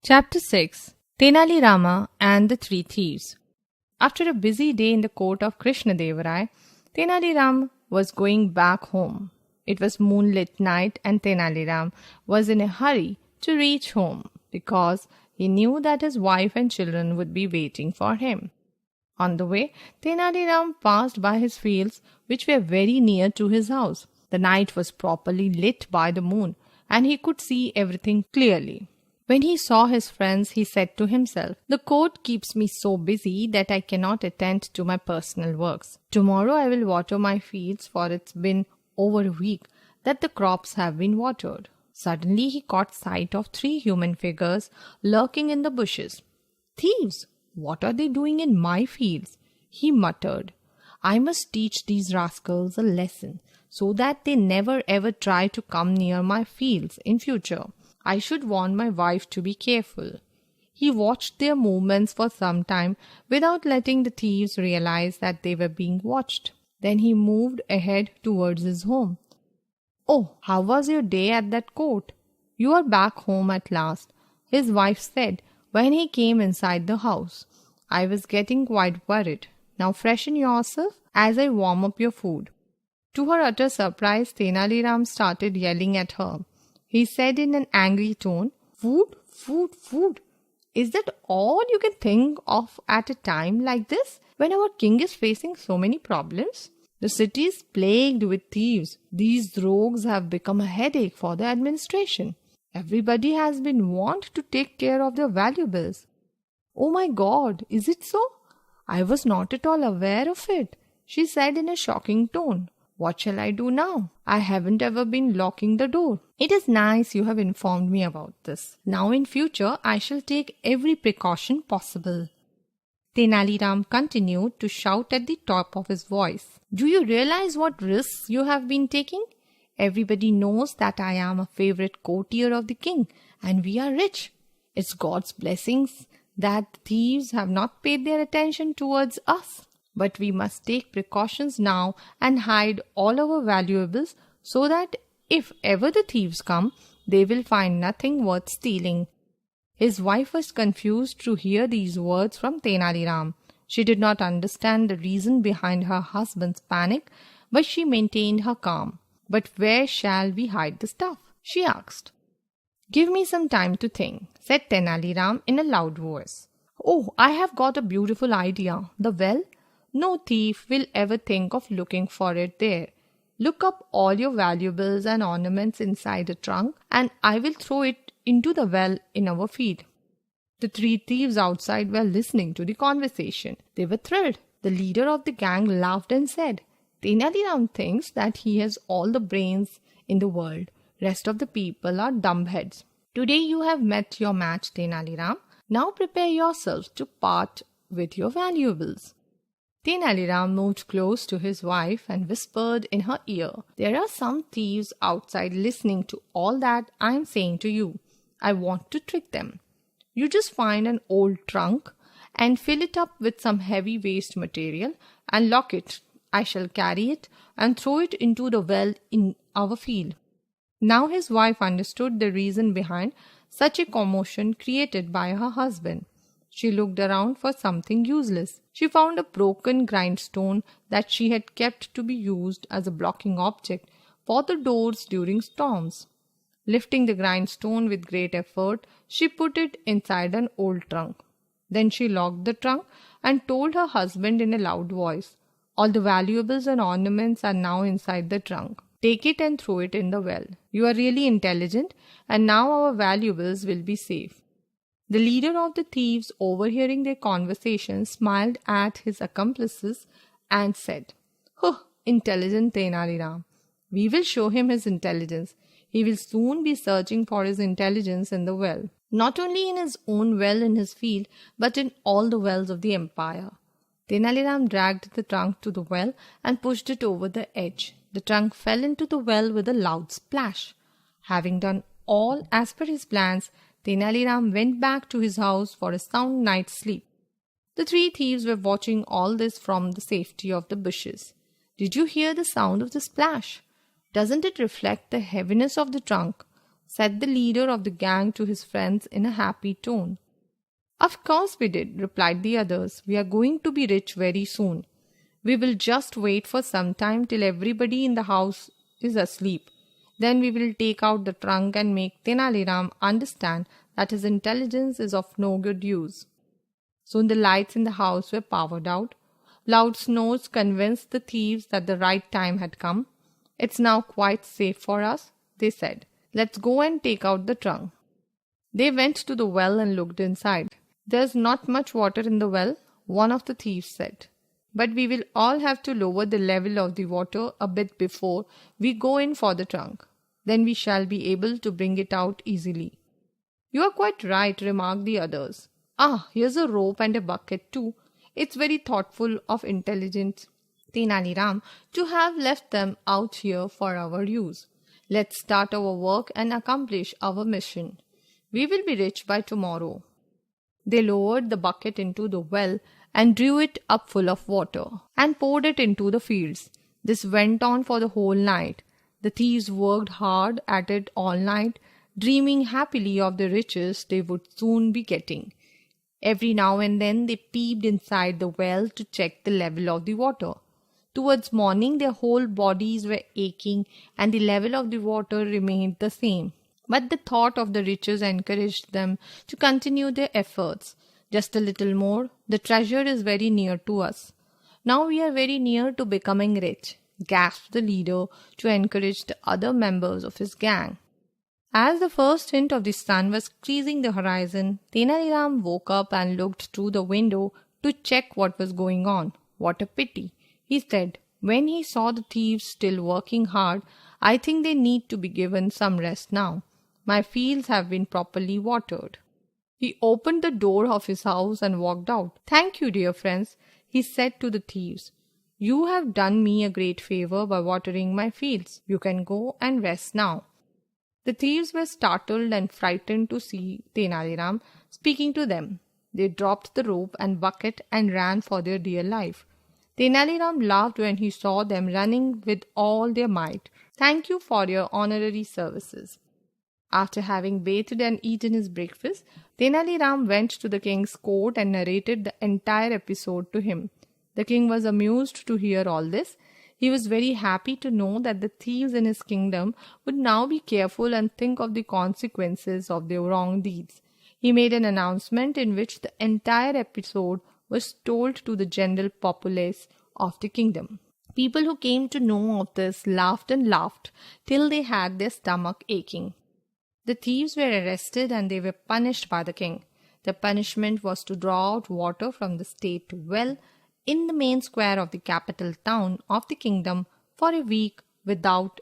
Chapter 6 Tenali Rama and the Three Thieves. After a busy day in the court of Krishnadevaraya, Tenali Ram was going back home. It was moonlit night and Tenali Ram was in a hurry to reach home because he knew that his wife and children would be waiting for him. On the way, Tenali Ram passed by his fields which were very near to his house. The night was properly lit by the moon and he could see everything clearly. When he saw his friends, he said to himself, "The court keeps me so busy that I cannot attend to my personal works. Tomorrow I will water my fields, for it's been over a week that the crops have been watered." Suddenly he caught sight of three human figures lurking in the bushes. "Thieves! What are they doing in my fields?" he muttered. "I must teach these rascals a lesson so that they never ever try to come near my fields in future. I should warn my wife to be careful." He watched their movements for some time without letting the thieves realize that they were being watched. Then he moved ahead towards his home. "Oh, how was your day at that court? You are back home at last," his wife said when he came inside the house. "I was getting quite worried. Now freshen yourself as I warm up your food." To her utter surprise, Tenali Ram started yelling at her. He said in an angry tone, "Food, food, food. Is that all you can think of at a time like this, when our king is facing so many problems? The city is plagued with thieves. These rogues have become a headache for the administration. Everybody has been warned to take care of their valuables." "Oh my God, is it so? I was not at all aware of it," she said in a shocking tone. "What shall I do now? I haven't ever been locking the door. It is nice you have informed me about this. Now in future I shall take every precaution possible." Tenali Ram continued to shout at the top of his voice. "Do you realize what risks you have been taking? Everybody knows that I am a favorite courtier of the king and we are rich. It's God's blessings that the thieves have not paid their attention towards us. But we must take precautions now and hide all our valuables so that if ever the thieves come, they will find nothing worth stealing." His wife was confused to hear these words from Tenali Ram. She did not understand the reason behind her husband's panic, but she maintained her calm. "But where shall we hide the stuff?" she asked. "Give me some time to think," said Tenali Ram in a loud voice. "Oh, I have got a beautiful idea. The well? No thief will ever think of looking for it there. Look up all your valuables and ornaments inside a trunk, and I will throw it into the well in our field." The three thieves outside were listening to the conversation. They were thrilled. The leader of the gang laughed and said, "Tenali Ram thinks that he has all the brains in the world. Rest of the people are dumbheads. Today you have met your match, Tenali Ram. Now prepare yourselves to part with your valuables." Tenali Ram moved close to his wife and whispered in her ear, "There are some thieves outside listening to all that I am saying to you. I want to trick them. You just find an old trunk and fill it up with some heavy waste material and lock it. I shall carry it and throw it into the well in our field." Now his wife understood the reason behind such a commotion created by her husband. She looked around for something useless. She found a broken grindstone that she had kept to be used as a blocking object for the doors during storms. Lifting the grindstone with great effort, she put it inside an old trunk. Then she locked the trunk and told her husband in a loud voice, "All the valuables and ornaments are now inside the trunk. Take it and throw it in the well. You are really intelligent, and now our valuables will be safe." The leader of the thieves, overhearing their conversation, smiled at his accomplices and said, "Oh, intelligent Tenali Ram. We will show him his intelligence. He will soon be searching for his intelligence in the well. Not only in his own well in his field, but in all the wells of the empire." Tenali Ram dragged the trunk to the well and pushed it over the edge. The trunk fell into the well with a loud splash. Having done all as per his plans, Tenali Ram went back to his house for a sound night's sleep. The three thieves were watching all this from the safety of the bushes. "Did you hear the sound of the splash? Doesn't it reflect the heaviness of the trunk? said the leader of the gang to his friends in a happy tone. Of course we did, replied the others. We are going to be rich very soon. We will just wait for some time till everybody in the house is asleep. Then we will take out the trunk and make Tenali Ram understand that his intelligence is of no good use. Soon the lights in the house were powered out. Loud snores convinced the thieves that the right time had come. It's now quite safe for us, they said. Let's go and take out the trunk. They went to the well and looked inside. There's not much water in the well, one of the thieves said. But we will all have to lower the level of the water a bit before we go in for the trunk. Then we shall be able to bring it out easily. You are quite right, remarked the others. Ah, here's a rope and a bucket too. It's very thoughtful of intelligent Tenali Ram to have left them out here for our use. Let's start our work and accomplish our mission. We will be rich by tomorrow. They lowered the bucket into the well and drew it up full of water and poured it into the fields. This went on for the whole night. The thieves worked hard at it all night, dreaming happily of the riches they would soon be getting. Every now and then they peeped inside the well to check the level of the water. Towards morning their whole bodies were aching and the level of the water remained the same. But the thought of the riches encouraged them to continue their efforts. Just a little more, the treasure is very near to us. Now we are very near to becoming rich, gasped the leader to encourage the other members of his gang. As the first hint of the sun was creasing the horizon, Tenali Ram woke up and looked through the window to check what was going on. What a pity, he said. When he saw the thieves still working hard, I think they need to be given some rest now. My fields have been properly watered. He opened the door of his house and walked out. Thank you, dear friends, he said to the thieves. You have done me a great favor by watering my fields. You can go and rest now. The thieves were startled and frightened to see Tenali Ram speaking to them. They dropped the rope and bucket and ran for their dear life. Tenali Ram laughed when he saw them running with all their might. Thank you for your honorary services. After having bathed and eaten his breakfast, Tenali Ram went to the king's court and narrated the entire episode to him. The king was amused to hear all this. He was very happy to know that the thieves in his kingdom would now be careful and think of the consequences of their wrong deeds. He made an announcement in which the entire episode was told to the general populace of the kingdom. People who came to know of this laughed and laughed till they had their stomach aching. The thieves were arrested and they were punished by the king. The punishment was to draw out water from the state well in the main square of the capital town of the kingdom for a week without